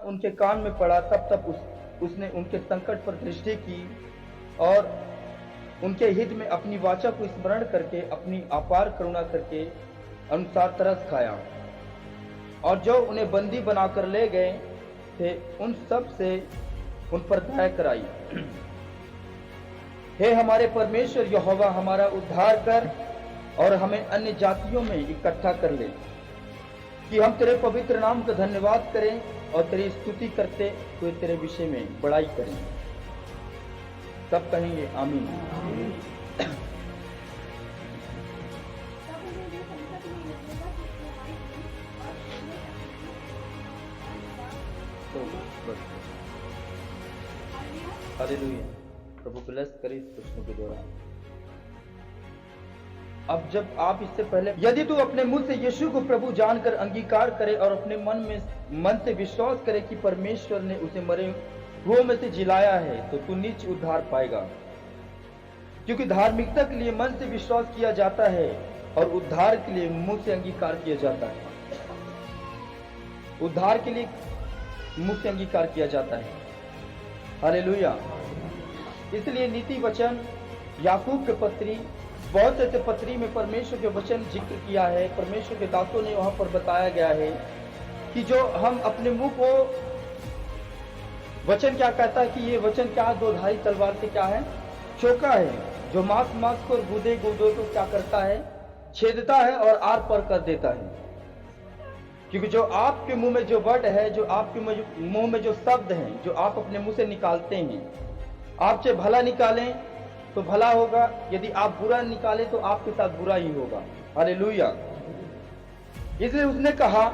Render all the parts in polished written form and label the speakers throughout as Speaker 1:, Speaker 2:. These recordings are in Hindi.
Speaker 1: उनके कान में पड़ा तब उसने उनके संकट पर दृष्टि की और उनके हित में अपनी वाचा को स्मरण करके अपनी अपार करुणा करके अनुसार तरस खाया। और जो उन्हें बंदी बनाकर ले गए थे उन सब से उन पर दया कराई। हे हमारे परमेश्वर यहोवा, हमारा उद्धार कर और हमें अन्य जातियों में इकट्ठा कर ले कि हम तेरे पवित्र नाम का धन्यवाद करें और तेरी स्तुति करते हुए तेरे विषय में बड़ाई करें। सब कहेंगे आमीन। हालेलुया। प्रभु ब्लेस करे इस प्रश्नों के द्वारा। अब जब आप इससे पहले यदि तू अपने मुंह से यीशु को प्रभु जानकर अंगीकार करे और अपने मन से विश्वास करे कि परमेश्वर ने उसे मरे हुओं में से जिलाया है तो तू निश्चय उद्धार पाएगा। क्योंकि धार्मिकता के लिए मन से विश्वास किया जाता है और उद्धार के लिए मुंह से अंगीकार किया जाता है। उद्धार के लिए मुंह से अंगीकार किया जाता है। हालेलुया। इसलिए नीति वचन याकूब के पत्री, बहुत से पत्री में परमेश्वर के वचन जिक्र किया है। परमेश्वर के दासों ने वहां पर बताया गया है कि जो हम अपने मुंह को, वचन क्या कहता है कि ये वचन क्या दो धारी तलवार से क्या है, चौका है, जो मांस को गुदे को क्या करता है, छेदता है और आर पार कर देता है। क्योंकि जो आपके मुंह में जो वर्ड है, जो आपके मुंह में जो शब्द हैं, जो आप अपने मुंह से निकालते हैं, आप चाहे भला निकालें तो भला होगा, यदि आप बुरा निकालें तो आपके साथ बुरा ही होगा। हालेलुया। इसलिए उसने कहा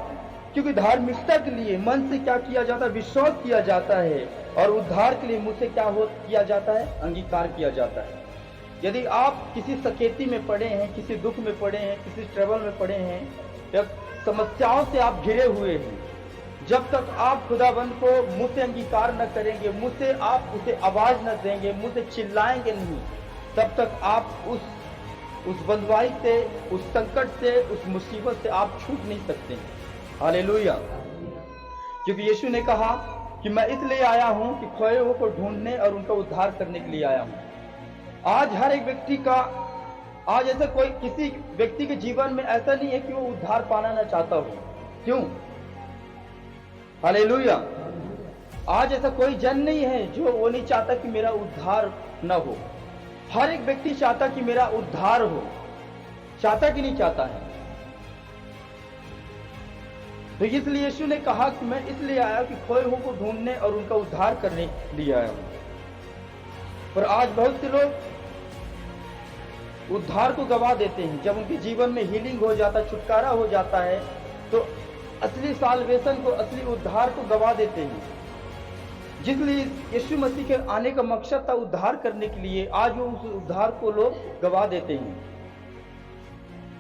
Speaker 1: क्योंकि धार्मिकता के लिए मन से क्या किया जाता है, विश्वास किया जाता है, और उद्धार के लिए मुंह से क्या किया जाता है, अंगीकार किया जाता है। यदि आप किसी सकेती में पड़े हैं, किसी दुख में पड़े हैं, किसी ट्रबल में पड़े हैं, या समस्याओं से आप घिरे हुए हैं, जब तक आप खुदाबंद को मुंह से अंगीकार न करेंगे, मुंह से आप उसे आवाज न देंगे, मुंह से चिल्लाएंगे नहीं, तब तक आप उस बंधुआई से, उस संकट से, उस मुसीबत से आप छूट नहीं सकते। हालेलुया। क्योंकि यीशु ने कहा कि मैं इसलिए आया हूं कि खोए हुओं को ढूंढने और उनका उद्धार करने के लिए आया हूं। आज हर एक व्यक्ति का, आज ऐसा कोई किसी व्यक्ति के जीवन में ऐसा नहीं है कि वो उद्धार पाना ना चाहता हो। क्यों? हालेलुया। आज ऐसा कोई जन नहीं है जो वो नहीं चाहता कि मेरा उद्धार न हो। हर एक व्यक्ति चाहता कि मेरा उद्धार हो। चाहता कि नहीं चाहता है? तो इसलिए यीशु ने कहा कि मैं इसलिए आया कि खोए हुओं को ढूंढने और उनका उद्धार करने के लिए आया हूं। पर आज बहुत से लोग उद्धार को गवा देते हैं। जब उनके जीवन में हीलिंग हो जाता है, छुटकारा हो जाता है, तो असली साल्वेशन को, असली उद्धार को गवा देते हैं। जिसलिए यीशु मसीह के आने का मकसद था उद्धार करने के लिए, आज वो उस उद्धार को लोग गवा देते हैं।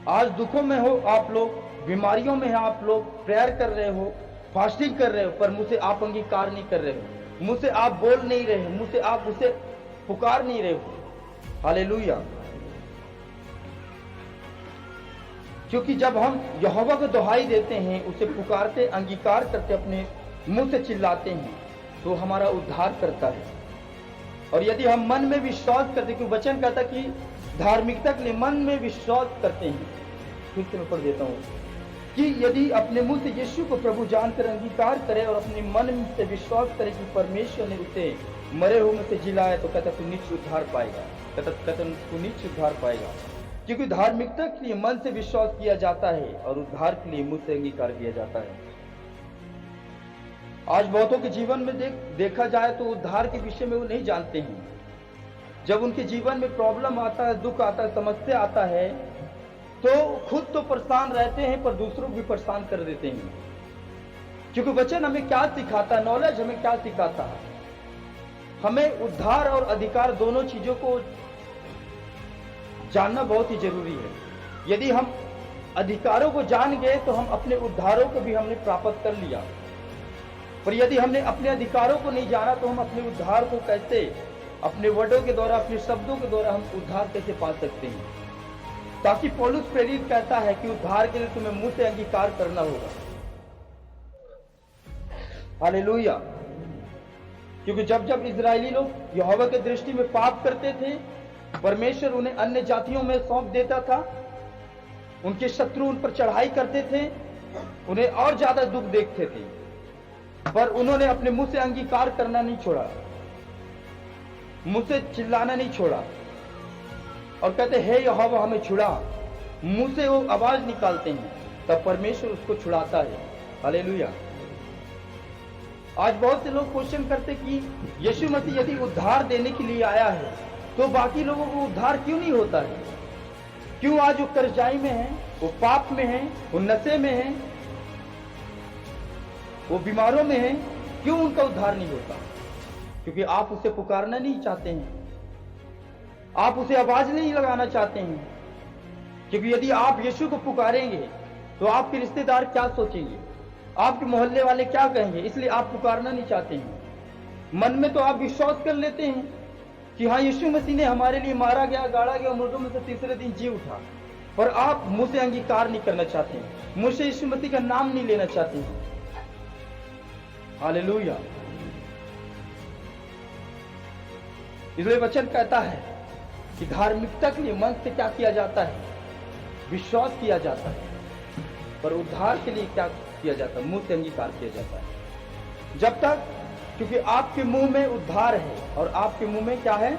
Speaker 1: आज दुखों में हो आप लोग, बीमारियों में है आप लोग, प्रेयर कर रहे हो, फास्टिंग कर रहे हो, पर मुझसे आप अंगीकार नहीं कर रहे हो, मुझसे आप बोल नहीं रहे हो, मुझसे आप उसे पुकार नहीं रहे हो। हालेलुया। क्योंकि जब हम यहोवा को दुहाई देते हैं, उसे पुकारते, अंगीकार करते, अपने मुंह से चिल्लाते हैं, तो हमारा उद्धार करता है। और यदि हम मन में विश्वास करते, क्योंकि वचन कहता कि धार्मिकता के लिए मन में विश्वास करते हैं। फिर से मैं पढ़ देता हूँ कि यदि अपने मुंह से यीशु को प्रभु जानकर अंगीकार करे और अपने मन से विश्वास करे कि परमेश्वर ने उसे मरे हुए में से जिलाया, तो कहता तू निश्चय उद्धार पाएगा। कहता तू निश्चय उद्धार पाएगा। क्योंकि धार्मिकता के लिए मन से विश्वास किया जाता है और उद्धार के लिए मुंह से अंगीकार किया जाता है। आज बहुतों के जीवन में देखा जाए तो उद्धार के विषय में वो नहीं जानते हैं। जब उनके जीवन में प्रॉब्लम आता है, दुख आता है, समस्या आता है, तो खुद तो परेशान रहते हैं पर दूसरों को भी परेशान कर देते हैं। क्योंकि वचन हमें क्या सिखाता है, नॉलेज हमें क्या सिखाता है, हमें उद्धार और अधिकार दोनों चीजों को जानना बहुत ही जरूरी है। यदि हम अधिकारों को जान गए तो हम अपने उद्धारों को भी हमने प्राप्त कर लिया। पर यदि हमने अपने अधिकारों को नहीं जाना तो हम अपने उद्धार को कैसे, अपने वर्डों के द्वारा, अपने शब्दों के द्वारा हम उद्धार कैसे पा सकते हैं? ताकि पौलुस प्रेरित कहता है कि उद्धार के लिए तुम्हें मुंह से अंगीकार करना होगा। हालेलुया। क्योंकि जब जब इजरायली लोग यहोवा के दृष्टि में पाप करते थे, परमेश्वर उन्हें अन्य जातियों में सौंप देता था। उनके शत्रु उन पर चढ़ाई करते थे, उन्हें और ज्यादा दुख देखते थे, पर उन्होंने अपने मुंह से अंगीकार करना नहीं छोड़ा, मुंह से चिल्लाना नहीं छोड़ा और कहते हे यहोवा हमें छुड़ा। मुंह से वो आवाज निकालते हैं, तब परमेश्वर उसको छुड़ाता है। हालेलुया। आज बहुत से लोग क्वेश्चन करते कि यीशु मसीह यदि उद्धार देने के लिए आया है तो बाकी लोगों को उद्धार क्यों नहीं होता है? क्यों आज वो कर्जाई में है, वो पाप में है, वो नशे में है, वो बीमारों में है, क्यों उनका उद्धार नहीं होता? क्योंकि आप उसे पुकारना नहीं चाहते हैं, आप उसे आवाज नहीं लगाना चाहते हैं। क्योंकि यदि आप यीशु को पुकारेंगे तो आपके रिश्तेदार क्या सोचेंगे, आपके मोहल्ले वाले क्या कहेंगे, इसलिए आप पुकारना नहीं चाहते हैं। मन में तो आप विश्वास कर लेते हैं कि हाँ यीशु मसीह ने हमारे लिए मारा गया, गाड़ा गया, मुर्दों में से तीसरे दिन जी उठा, पर आप मुंह से अंगीकार नहीं करना चाहते हैं, मुंह से यीशु मसीह का नाम नहीं लेना चाहते हैं। हालेलुया। इसलिए वचन कहता है कि धार्मिकता के लिए मन से क्या किया जाता है? विश्वास किया जाता है, पर उद्धार के लिए क्या किया जाता है? मुंह से अंगीकार किया जाता है। जब तक, क्योंकि आपके मुंह में उद्धार है और आपके मुंह में क्या है?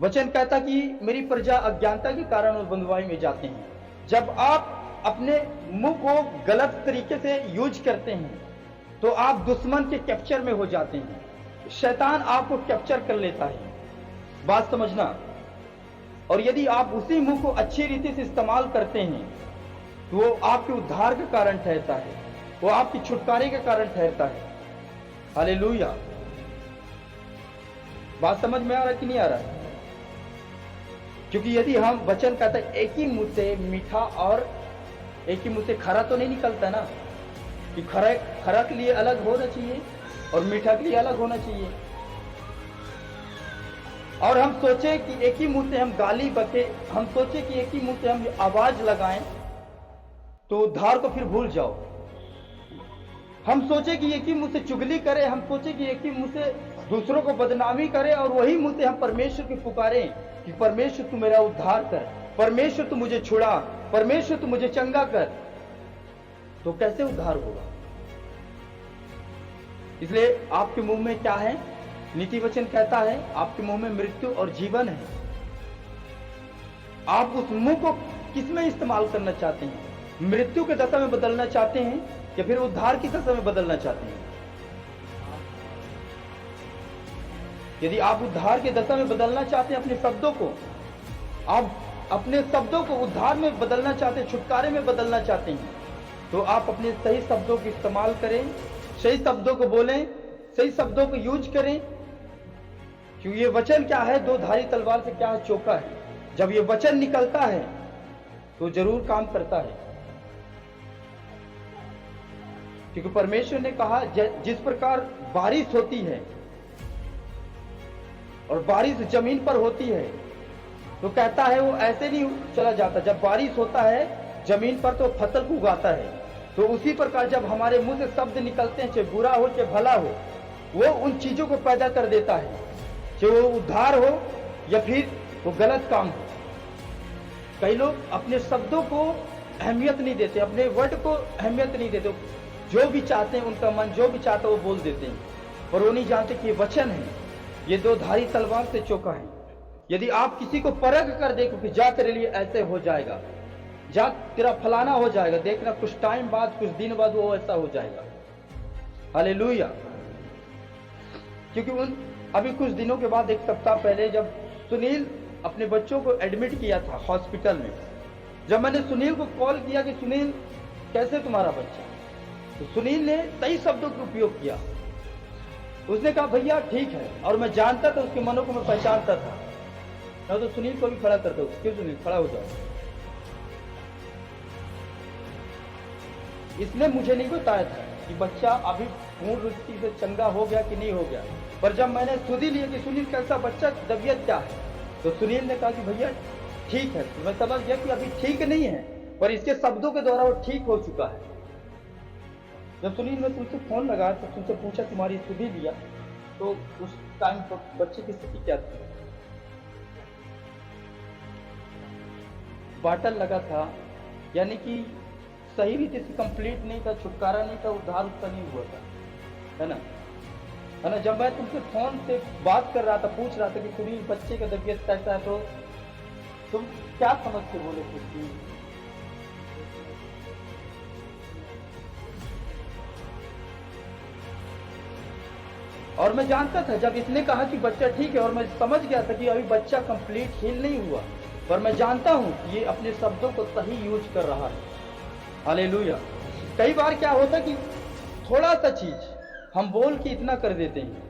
Speaker 1: वचन कहता कि मेरी प्रजा अज्ञानता के कारण उस बंधुआई में जाते हैं। जब आप अपने मुंह को गलत तरीके से यूज करते हैं तो आप दुश्मन के कैप्चर में हो जाते हैं, शैतान आपको कैप्चर कर लेता है। बात समझना। और यदि आप उसी मुंह को अच्छी रीति से इस्तेमाल करते हैं तो वो आपके उद्धार का कारण ठहरता है, वो आपकी छुटकारे का कारण ठहरता है। हालेलुया। बात समझ में आ रहा है कि नहीं आ रहा है? क्योंकि यदि हम वचन कहता है एक ही मुंह से मीठा और एक ही मुंह से खरा तो नहीं निकलता ना, कि खरा के लिए अलग होना चाहिए और मीठा के लिए अलग होना चाहिए। और हम सोचे कि एक ही मुंह से हम गाली बके, हम सोचे कि एक ही मुंह से हम आवाज लगाएं तो उद्धार को फिर भूल जाओ। हम सोचे कि एक ही मुंह से चुगली करें, हम सोचे कि एक ही मुंह से दूसरों को बदनामी करें और वही मुंह से हम परमेश्वर को पुकारें कि परमेश्वर तू मेरा उद्धार कर, परमेश्वर तू मुझे छुड़ा, परमेश्वर तू मुझे चंगा कर, तो कैसे उद्धार होगा? इसलिए आपके मुंह में क्या है? नीति वचन कहता है आपके मुंह में मृत्यु और जीवन है। आप उस मुंह को किसमें इस्तेमाल करना चाहते हैं? मृत्यु के दशा में बदलना चाहते हैं या फिर उद्धार की दशा में बदलना चाहते हैं? यदि आप उद्धार की दशा में बदलना चाहते हैं, अपने शब्दों को, आप अपने शब्दों को उद्धार में बदलना चाहते हैं, छुटकारे में बदलना चाहते हैं, तो आप अपने सही शब्दों का इस्तेमाल करें, सही शब्दों को बोलें, सही शब्दों को यूज करें। क्योंकि ये वचन क्या है? दो धारी तलवार से क्या है? चौका है। जब ये वचन निकलता है तो जरूर काम करता है। क्योंकि परमेश्वर ने कहा जिस प्रकार बारिश होती है और बारिश जमीन पर होती है तो कहता है वो ऐसे नहीं चला जाता। जब बारिश होता है जमीन पर तो फसल को उगाता है। तो उसी प्रकार जब हमारे मुंह से शब्द निकलते हैं, चाहे बुरा हो चाहे भला हो, वो उन चीजों को पैदा कर देता है, चाहे वो उद्धार हो या फिर वो गलत काम हो। कई लोग अपने शब्दों को अहमियत नहीं देते, अपने वर्ड को अहमियत नहीं देते। जो भी चाहते हैं, उनका मन जो भी चाहता है वो बोल देते हैं, पर वो नहीं जानते कि ये वचन है, ये दो धारी तलवार से चौका है। यदि आप किसी को परख कर देखो कि जा तेरे लिए ऐसे हो जाएगा, जा तेरा फलाना हो जाएगा, देखना कुछ टाइम बाद, कुछ दिन बाद वो ऐसा हो जाएगा। हालेलुया। क्योंकि अभी कुछ दिनों के बाद, एक सप्ताह पहले, जब सुनील अपने बच्चों को एडमिट किया था हॉस्पिटल में, जब मैंने सुनील को कॉल किया कि सुनील कैसे तुम्हारा बच्चा, तो सुनील ने सही शब्दों का उपयोग किया। उसने कहा भैया ठीक है, और मैं जानता था उसके मनों को, मैं पहचानता था। मैं तो सुनील को भी खड़ा करता हूँ, क्यों सुनील खड़ा हो जाओ। इसने मुझे नहीं बताया था कि बच्चा अभी पूर्ण रूप से चंगा हो गया कि नहीं हो गया, पर जब मैंने सुधी लिया कि सुनील कैसा बच्चा, तबीयत क्या है, तो सुनील ने कहा कि भैया ठीक है। तो मैं समझ गया कि अभी ठीक नहीं है, पर इसके शब्दों के द्वारा वो ठीक हो चुका है। जब सुनील ने तुमसे फोन लगाया तो तुमसे पूछा तुम्हारी सुधी लिया, तो उस टाइम पर बच्चे की स्थिति क्या थी? बाटल लगा था, यानी कि सही रीति से कंप्लीट नहीं था, छुटकारा नहीं था, उद्धार उसका नहीं हुआ था, है ना? है ना? जब मैं तुमसे फोन से बात कर रहा था, पूछ रहा था कि सुनील बच्चे का तबीयत कैसा है, तो तुम क्या समझ के बोले थे? और मैं जानता था जब इसने कहा कि बच्चा ठीक है, और मैं समझ गया था कि अभी बच्चा कंप्लीट हील नहीं हुआ, पर मैं जानता हूं कि ये अपने शब्दों को सही यूज कर रहा है। हालेलुया। कई बार क्या होता कि थोड़ा सा चीज हम बोल के इतना कर देते हैं,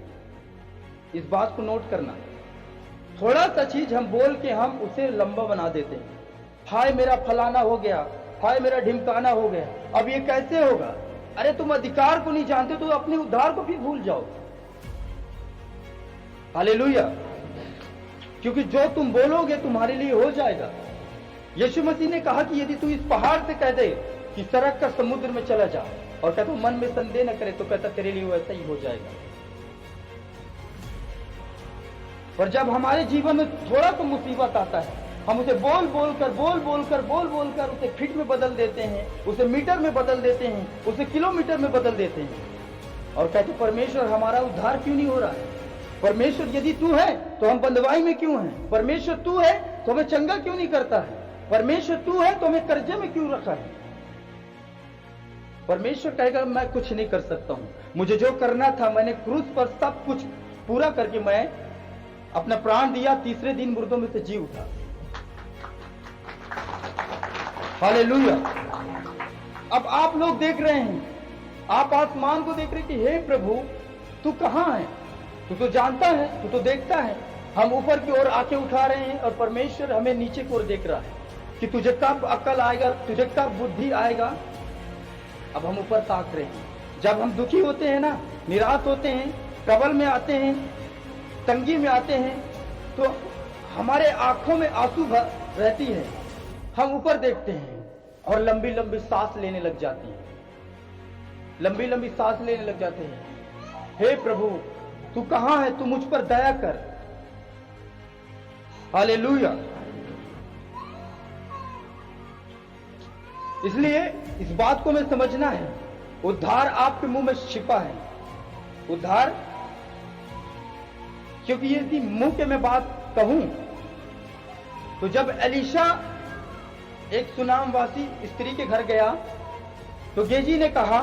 Speaker 1: इस बात को नोट करना। थोड़ा सा चीज हम बोल के हम उसे लंबा बना देते हैं। हाय मेरा फलाना हो गया, हाय मेरा ढिमकाना हो गया, अब ये कैसे होगा? अरे तुम अधिकार को नहीं जानते तो अपने उद्धार को भी भूल जाओ। हालेलुया। क्योंकि जो तुम बोलोगे तुम्हारे लिए हो जाएगा। यीशु मसीह ने कहा कि यदि तू इस पहाड़ से कह दे कि सड़क कर समुद्र में चला जा, और कहता मन में संदेह न करे, तो कहता तेरे लिए वैसा ही हो जाएगा। पर जब हमारे जीवन में थोड़ा सा मुसीबत आता है, हम उसे बोल बोल कर उसे फीट में बदल देते हैं, उसे मीटर में बदल देते हैं, उसे किलोमीटर में बदल देते हैं, और कहते परमेश्वर हमारा उद्धार क्यों नहीं हो रहा है? परमेश्वर यदि तू है तो हम बंधुआई में क्यों हैं? परमेश्वर तू है तो हमें चंगा क्यों नहीं करता है? परमेश्वर तू है तो हमें कर्जे में क्यों रखा है? परमेश्वर कहेगा मैं कुछ नहीं कर सकता हूं, मुझे जो करना था मैंने क्रूस पर सब कुछ पूरा करके मैं अपना प्राण दिया, तीसरे दिन मुर्दों में से जी उठा। हालेलुया। अब आप लोग देख रहे हैं, आप आसमान को देख रहे हैं कि हे प्रभु तू कहां है? तू तो जानता है, तू तो देखता है। हम ऊपर की ओर आंखें उठा रहे हैं और परमेश्वर हमें नीचे की ओर देख रहा है कि तुझे कब अक्ल आएगा, तुझे कब बुद्धि आएगा। अब हम ऊपर ताक रहे हैं। जब हम दुखी होते हैं ना, निराश होते हैं, ट्रबल में आते हैं, तंगी में आते हैं, तो हमारे आंखों में आंसू रहती है। हम ऊपर देखते हैं और लंबी लंबी सांस लेने लग जाती है, लंबी लंबी सांस लेने लग जाते हैं। हे प्रभु तू कहां है? तू मुझ पर दया कर। हालेलुया। इसलिए इस बात को हमें समझना है, उद्धार आपके मुंह में छिपा है। उद्धार, क्योंकि यदि मुंह के मैं बात कहूं तो जब एलीशा एक सुनामवासी स्त्री के घर गया तो गेजी ने कहा,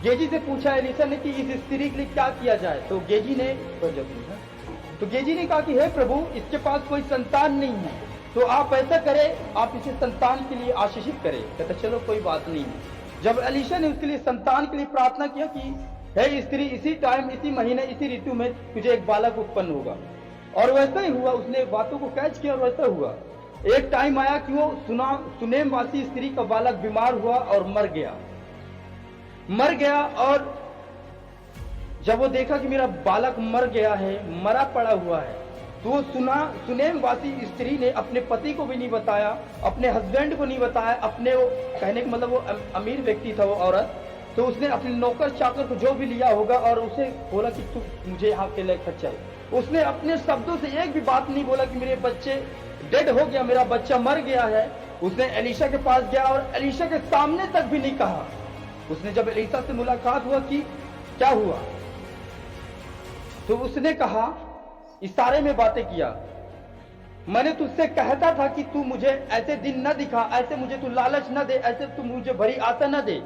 Speaker 1: गेजी से पूछा एलीशा ने कि इस स्त्री के लिए क्या किया जाए? तो गेजी ने कहा कि हे प्रभु इसके पास कोई संतान नहीं है, तो आप ऐसा करें, आप इसे संतान के लिए आशीषित करें। कहता चलो कोई बात नहीं है। जब एलीशा ने उसके लिए संतान के लिए प्रार्थना किया कि हे स्त्री इसी टाइम, इसी महीने, इसी ऋतु में तुझे एक बालक उत्पन्न होगा, और वैसा ही हुआ। उसने बातों को कैच किया और वैसा हुआ। एक टाइम आया कि वो सुनेमवासी स्त्री का बालक बीमार हुआ और मर गया। और जब वो देखा कि मेरा बालक मर गया है, मरा पड़ा हुआ है, तो वो सुनेमवासी स्त्री ने अपने पति को भी नहीं बताया, अपने हस्बैंड को नहीं बताया, अपने वो कहने का मतलब वो अमीर व्यक्ति था वो औरत, तो उसने अपने नौकर चाकर को जो भी लिया होगा और उसे बोला कि तू मुझे यहाँ के लेकर चल। उसने अपने शब्दों से एक भी बात नहीं बोला कि मेरे बच्चे डेड हो गया, मेरा बच्चा मर गया है। उसने एलीशा के पास गया और एलीशा के सामने तक भी नहीं कहा। उसने जब एलीशा से मुलाकात हुआ कि क्या हुआ, तो उसने कहा, इशारे में बातें किया, मैंने तुझसे कहता था कि तू मुझे ऐसे दिन न दिखा, ऐसे मुझे तू लालच न दे, ऐसे तू मुझे भरी आशा न दे।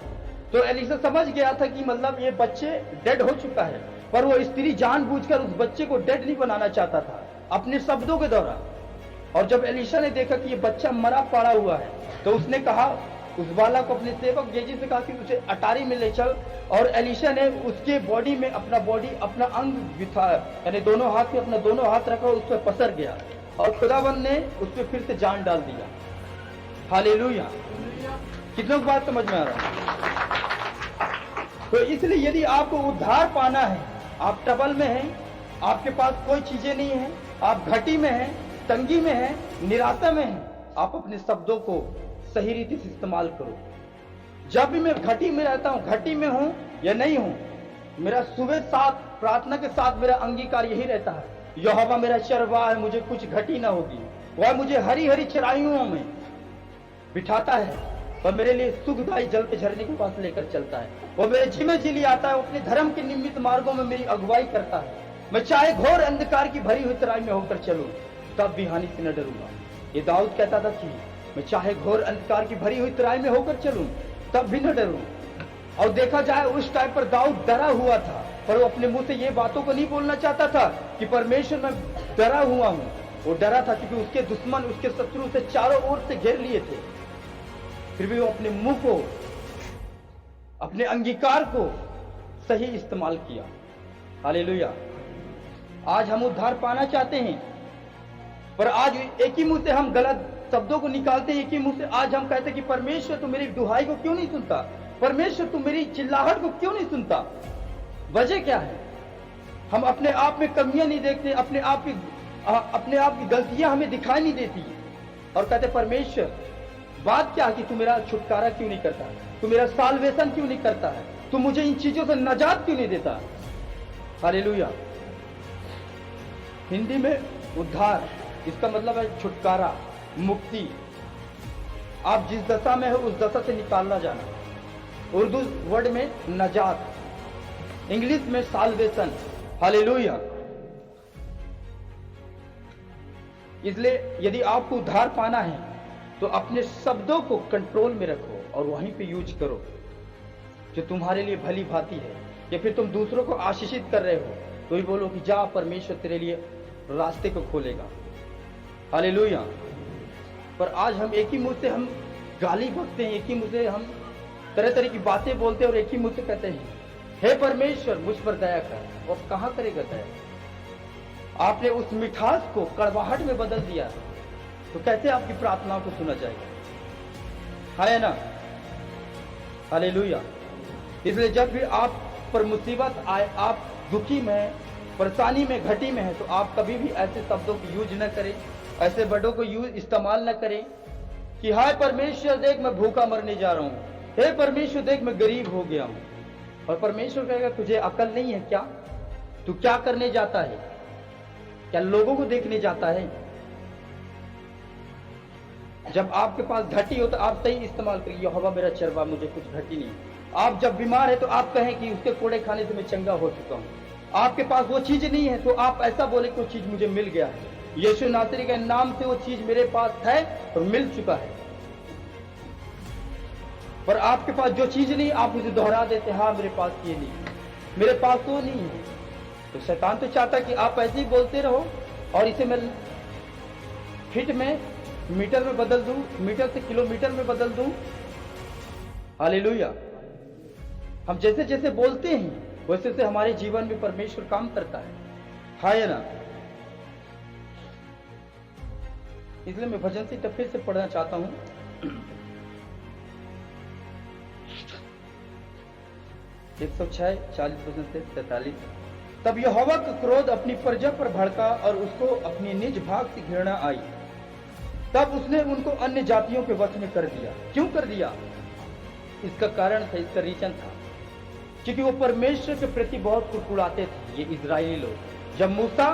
Speaker 1: तो एलीशा समझ गया था कि मतलब ये बच्चे डेड हो चुका है, पर वो स्त्री जानबूझकर उस बच्चे को डेड नहीं बनाना चाहता था अपने शब्दों के द्वारा। और जब एलीशा ने देखा कि ये बच्चा मरा पड़ा हुआ है, तो उसने कहा, उस बालक को अपने सेवक गेजी से कहा कि उसे अटारी में ले चल। और एलीशा ने उसके बॉडी में अपना अंग बिठाया, यानी दोनों हाथ में अपना दोनों हाथ रखा और उस पर पसर गया, और खुदावंद ने उस पर फिर से जान डाल दिया। हालेलुया। कितनों की बात समझ में आ रहा है? तो इसलिए यदि आपको उद्धार पाना है, आप ट्रबल में हैं, आपके पास कोई चीजें नहीं है, आप घटी में हैं, तंगी में हैं, निराशा में हैं, आप अपने शब्दों को सही रीति से इस्तेमाल करो। जब भी मैं घटी में रहता हूं, घटी में हूं या नहीं हूं, मेरा सुबह साथ प्रार्थना के साथ मेरा अंगीकार यही रहता है, यहोवा मेरा चरवाहा है, मुझे कुछ घटी ना होगी। वह मुझे हरी हरी चराइयों में बिठाता है, वह मेरे लिए सुखदायी जल के झरने के पास लेकर चलता है। वह मेरे जिम्मे जी लिए आता है, वो अपने धर्म के निमित्त मार्गों में मेरी अगुवाई करता है। मैं चाहे घोर अंधकार की भरी हुई तराई में होकर चलूं, तब भी हानि से न डरूंगा। ये दाऊद कहता था कि मैं चाहे घोर अंधकार की भरी हुई तराई में होकर चलूं, तब भी न डरूं। और देखा जाए उस टाइम पर दाऊद डरा हुआ था, पर वो अपने मुंह से ये बातों को नहीं बोलना चाहता था कि परमेश्वर मैं डरा हुआ हूं। वो डरा था क्योंकि उसके दुश्मन, उसके शत्रु से चारों ओर से घेर लिए थे। फिर भी वो अपने मुंह को, अपने अंगीकार को सही इस्तेमाल किया। हालेलुया। आज हम उद्धार पाना चाहते हैं, पर आज एक ही मुंह से हम गलत शब्दों को निकालते हैं। एक ही मुंह से आज हम कहते हैं कि परमेश्वर तू मेरी दुहाई को क्यों नहीं सुनता, परमेश्वर तू मेरी चिल्लाहट को क्यों नहीं सुनता। वजह क्या है? हम अपने आप में कमियां नहीं देखते, अपने आप की गलतियां हमें दिखाई नहीं देती, और कहते परमेश्वर बात क्या है कि तू मेरा छुटकारा क्यों नहीं करता, तू मेरा साल्वेशन क्यों नहीं करता है, तू मुझे इन चीजों से नजात क्यों नहीं देता। हालेलुया। हिंदी में उद्धार, इसका मतलब है छुटकारा, मुक्ति। आप जिस दशा में हो उस दशा से निकालना जाना। उर्दू वर्ड में नजात, इंग्लिश में साल्वेशन। हालेलुया। इसलिए यदि आपको उद्धार पाना है तो अपने शब्दों को कंट्रोल में रखो और वहीं पे यूज करो जो तुम्हारे लिए भली भांति है। या फिर तुम दूसरों को आशीषित कर रहे हो तो ही बोलो कि जा, परमेश्वर तेरे लिए रास्ते को खोलेगा। हालेलुया। पर आज हम एक ही मुंह से हम गाली बकते हैं, एक ही मुंह से हम तरह तरह की बातें बोलते हैं और एक ही मुंह से कहते हैं हे परमेश्वर मुझ पर दया कर। वो कहां करेगा दया? आपने उस मिठास को कड़वाहट में बदल दिया, तो कैसे आपकी प्रार्थनाओं को सुना जाएगा? है ना? हालेलुया। इसलिए जब भी आप पर मुसीबत आए, आप दुखी में, परेशानी में, घटी में है, तो आप कभी भी ऐसे शब्दों को यूज न करें, ऐसे वर्डों को यूज इस्तेमाल न करें कि हाय परमेश्वर देख मैं भूखा मरने जा रहा हूं, हे परमेश्वर देख मैं गरीब हो गया हूं। और परमेश्वर कहेगा तुझे अकल नहीं है क्या? तू क्या करने जाता है? क्या लोगों को देखने जाता है? जब आपके पास घटी हो तो आप सही इस्तेमाल करिए, यहोवा मेरा चरवाहा, मुझे कुछ घटी नहीं। आप जब बीमार है तो आप कहें कि उसके कोड़े खाने से मैं चंगा हो चुका हूं। आपके पास वो चीज नहीं है तो आप ऐसा बोले कि वो चीज मुझे मिल गया है, यीशु नासरी के नाम से वो चीज मेरे पास है और मिल चुका है। पर आपके पास जो चीज नहीं आप उसे दोहरा देते, हाँ मेरे पास ये नहीं, मेरे पास वो नहीं है। तो शैतान तो चाहता कि आप ऐसे ही बोलते रहो और इसे मैं फीट में, मीटर में बदल दूं, मीटर से किलोमीटर में बदल दूं। हालेलुया। हम जैसे जैसे बोलते हैं वैसे वैसे हमारे जीवन में परमेश्वर काम करता है ना? इसलिए मैं भजन से फिर से पढ़ना चाहता हूं। 106 40 से 43। तब यहोवा का क्रोध अपनी प्रजा पर भड़का और उसको अपनी निज भाग से घृणा आई। तब उसने उनको अन्य जातियों के वश में कर दिया। क्यों कर दिया? इसका कारण था, इसका रीजन था, क्योंकि वो परमेश्वर के प्रति बहुत कुड़कुड़ाते थे। ये इजरायली लोग, जब मूसा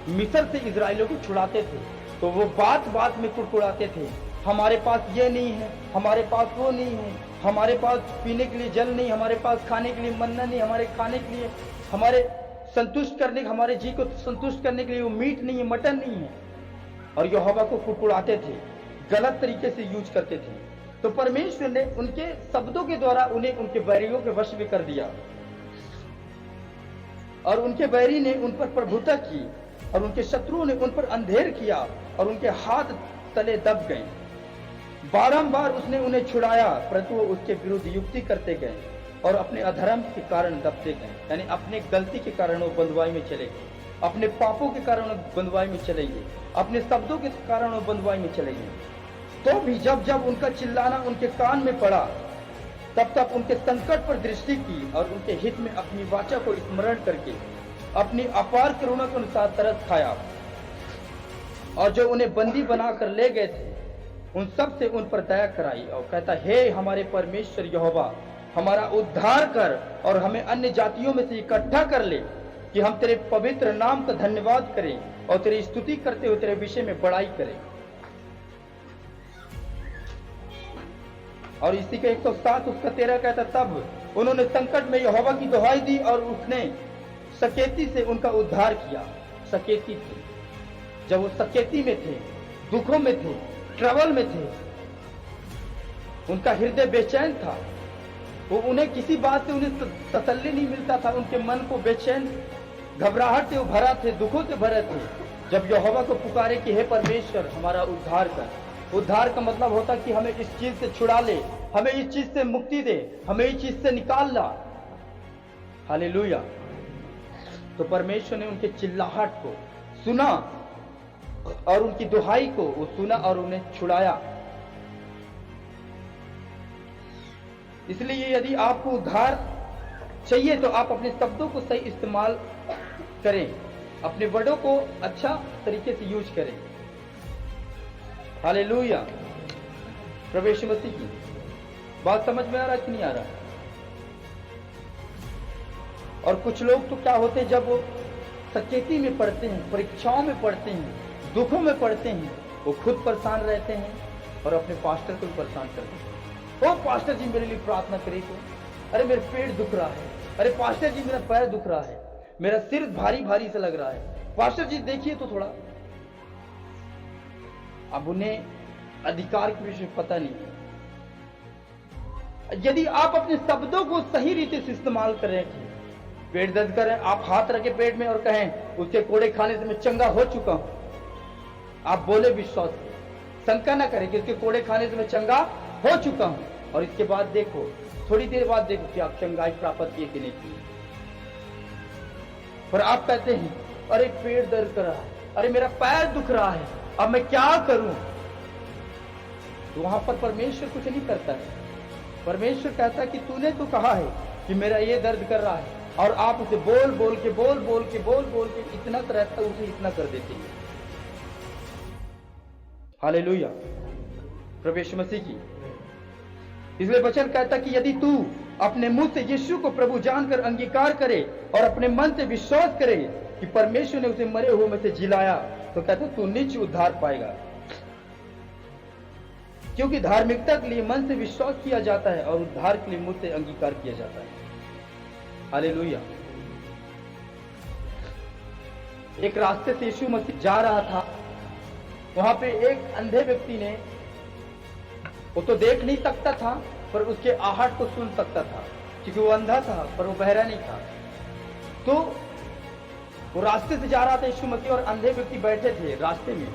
Speaker 1: मिस्र से इजरायलियों को छुड़ाते थे तो वो बात बात में कुड़कुड़ाते थे, हमारे पास ये नहीं है, हमारे पास वो नहीं है, हमारे पास पीने के लिए जल नहीं, हमारे पास खाने के लिए मन्ना नहीं, हमारे खाने के लिए, हमारे संतुष्ट करने, हमारे जी को संतुष्ट करने के लिए वो मीट नहीं है, मटन नहीं है। और यहोवा को कुड़कुड़ाते थे, गलत तरीके से यूज करते थे। तो परमेश्वर ने उनके शब्दों के द्वारा उन्हें उनके बैरियों के वश में कर दिया और उनके बैरी ने उन पर प्रभुता की और उनके शत्रुओं ने उन पर अंधेर किया और उनके हाथ तले दब गए। बारंबार उसने उन्हें छुड़ाया, परंतु वो उसके विरुद्ध युक्ति करते गए और अपने अधर्म के कारण दबते गए। यानी अपने गलती के कारण वो बंधुआई में चले गए, अपने पापों के कारण वो बंधुआई में चले गए, अपने शब्दों के कारण वो बंधुआई में चले गए। तो भी जब जब उनका चिल्लाना उनके कान में पड़ा, तब तब उनके संकट पर दृष्टि की और उनके हित में अपनी वाचा को स्मरण करके अपनी अपार करुणा के अनुसार तरस खाया। और जो उन्हें बंदी बनाकर ले गए थे उन सब से उन पर दया कराई और कहता, हे हमारे परमेश्वर यहोवा, हमारा उद्धार कर और हमें अन्य जातियों में से इकट्ठा कर ले कि हम तेरे पवित्र नाम का धन्यवाद करें और तेरी स्तुति करते हुए तेरे विषय में बड़ाई करें। और इसी के 107 उसका 13 कहता, तब उन्होंने संकट में यहोवा की दुहाई दी और उसने सकेती से उनका उद्धार किया। सकेती थे, जब वो सकेती में थे, दुखों में थे, ट्रबल में थे, उनका हृदय बेचैन था, वो उन्हें किसी बात से उन्हें तसल्ली नहीं मिलता था, उनके मन को बेचैन घबराहट से भरा थे, दुखों से भरे थे। जब यहोवा को पुकारे कि हे परमेश्वर हमारा उद्धार कर। उद्धार का मतलब होता कि हमें इस चीज से छुड़ा ले, हमें इस चीज से मुक्ति दे, हमें इस चीज से निकाल ला। हालेलुया। तो परमेश्वर ने उनके चिल्लाहट को सुना और उनकी दुहाई को वो सुना और उन्हें छुड़ाया। इसलिए यदि आपको उद्धार चाहिए तो आप अपने शब्दों को सही इस्तेमाल करें, अपने वर्डों को अच्छा तरीके से यूज करें। हालेलुया। प्रभु यीशु मसीह की बात समझ में आ रहा है कि नहीं आ रहा है? और कुछ लोग तो क्या होते हैं, जब वो सचेती में पढ़ते हैं, परीक्षाओं में पढ़ते हैं, दुखों में पढ़ते हैं, वो खुद परेशान रहते हैं और अपने पास्टर को भी परेशान करते हैं। ओ पास्टर जी मेरे लिए प्रार्थना करिए तो, अरे मेरे पेट दुख रहा है, अरे पास्टर जी मेरा पैर दुख रहा है, मेरा सिर भारी भारी से लग रहा है, पास्टर जी देखिए तो थोड़ा। अब उन्हें अधिकार के विषय पता नहीं है। यदि आप अपने शब्दों को सही रीति से इस्तेमाल करें, पेट दर्द करें, आप हाथ रखें पेट में और कहें उसके कोड़े खाने से मैं चंगा हो चुका हूं, आप बोले विश्वास से, शंका ना करें कि उसके कोड़े खाने से मैं चंगा हो चुका हूं, और इसके बाद देखो, थोड़ी देर बाद देखो कि आप चंगाई प्राप्त किए कि नहीं किए। पर आप कहते हैं अरे पेट दर्द कर रहा है, अरे मेरा पैर दुख रहा है, अब मैं क्या करूं? तो वहां पर परमेश्वर कुछ नहीं करता है। परमेश्वर कहता है कि तूने तो कहा है कि मेरा ये दर्द कर रहा है, और आप उसे बोल बोल के इतना रहता है, उसे इतना कर देते हैं। हालेलुया। प्रभु यीशु मसीह की। इसलिए वचन कहता कि यदि तू अपने मुंह से यीशु को प्रभु जानकर अंगीकार करे और अपने मन से विश्वास करे कि परमेश्वर ने उसे मरे हुए में से जिलाया, तो कहता तू निश्चय उद्धार पाएगा। क्योंकि धार्मिकता के लिए मन से विश्वास किया जाता है और उद्धार के लिए मुंह से अंगीकार किया जाता है। हालेलुया। एक रास्ते से यीशु मसीह जा रहा था, वहां पे एक अंधे व्यक्ति ने, वो तो देख नहीं सकता था पर उसके आहट को सुन सकता था, क्योंकि वो अंधा था पर वो बहरा नहीं था। तो वो रास्ते से जा रहा था यीशु मसीह, और अंधे व्यक्ति बैठे थे रास्ते में।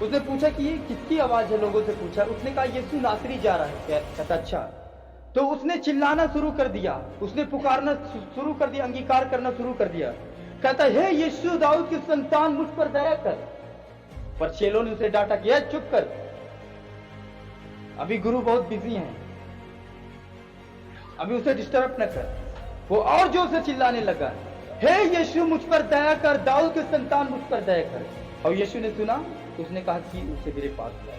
Speaker 1: उसने पूछा कि ये किसकी आवाज है, लोगों से पूछा। उसने कहा यीशु नासरी जा रहा है। कहता अच्छा। तो उसने चिल्लाना शुरू कर दिया, उसने पुकारना शुरू कर दिया, अंगीकार करना शुरू कर दिया। कहता हे यीशु दाऊद की संतान, मुझ पर दया कर। पर चेलों ने उसे डांटा कि चुप कर, अभी गुरु बहुत बिजी हैं, अभी उसे डिस्टर्ब न कर। वो और जोर से चिल्लाने लगा, हे यीशु मुझ पर दया कर, दाऊद के संतान मुझ पर दया कर। और यीशु ने सुना, उसने कहा कि उसे मेरे पास लाओ।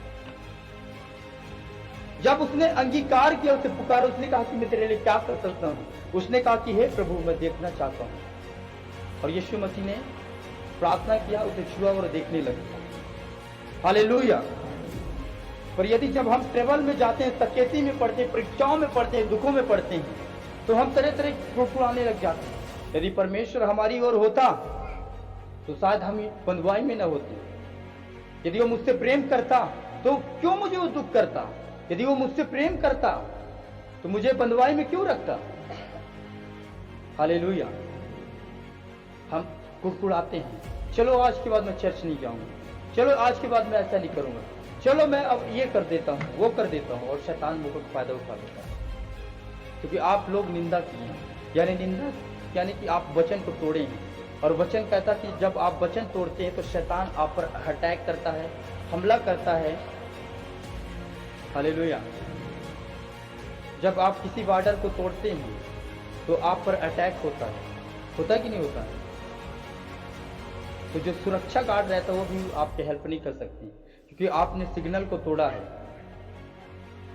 Speaker 1: जब उसने अंगीकार किया, उसे पुकारा, उसने कहा कि मैं तेरे लिए क्या कर सकता हूं। उसने कहा कि हे प्रभु मैं देखना चाहता हूं। और यीशु मसीह ने प्रार्थना किया, उसे छुआ और देखने लगा। हालेलुया। पर यदि जब हम ट्रेवल में जाते हैं, सकेती में पढ़ते हैं, परीक्षाओं में पढ़ते हैं, दुखों में पढ़ते हैं, तो हम तरह तरह फुड़फुड़ाने लग जाते हैं। यदि परमेश्वर हमारी ओर होता तो शायद हम बंधुआई में न होते। यदि वो मुझसे प्रेम करता तो क्यों मुझे वो दुख करता? यदि वो मुझसे प्रेम करता तो मुझे बंधुआई में क्यों रखता? हालेलुया। हम कुड़कुड़ाते हैं, चलो आज के बाद मैं चर्च नहीं जाऊंगा, चलो आज के बाद मैं ऐसा नहीं करूंगा, चलो मैं अब ये कर देता हूं, वो कर देता हूं, और शैतान मुझको फायदा उठा लेता है। क्योंकि आप लोग निंदा किए हैं, यानी निंदा यानी कि आप वचन को तोड़े हैं। और वचन कहता कि जब आप वचन तोड़ते हैं तो शैतान आप पर अटैक करता है, हमला करता है। हालेलुया। जब आप किसी बॉर्डर को तोड़ते हैं तो आप पर अटैक होता है कि नहीं होता है? तो जो सुरक्षा गार्ड रहता है वो भी आपके हेल्प नहीं कर सकती, क्योंकि आपने सिग्नल को तोड़ा है।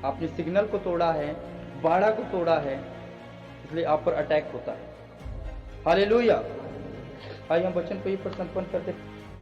Speaker 1: आपने सिग्नल को तोड़ा है, बाड़ा को तोड़ा है, इसलिए आप पर अटैक होता है। हालेलुया। आइए हम वचन को ये पर संपन्न करते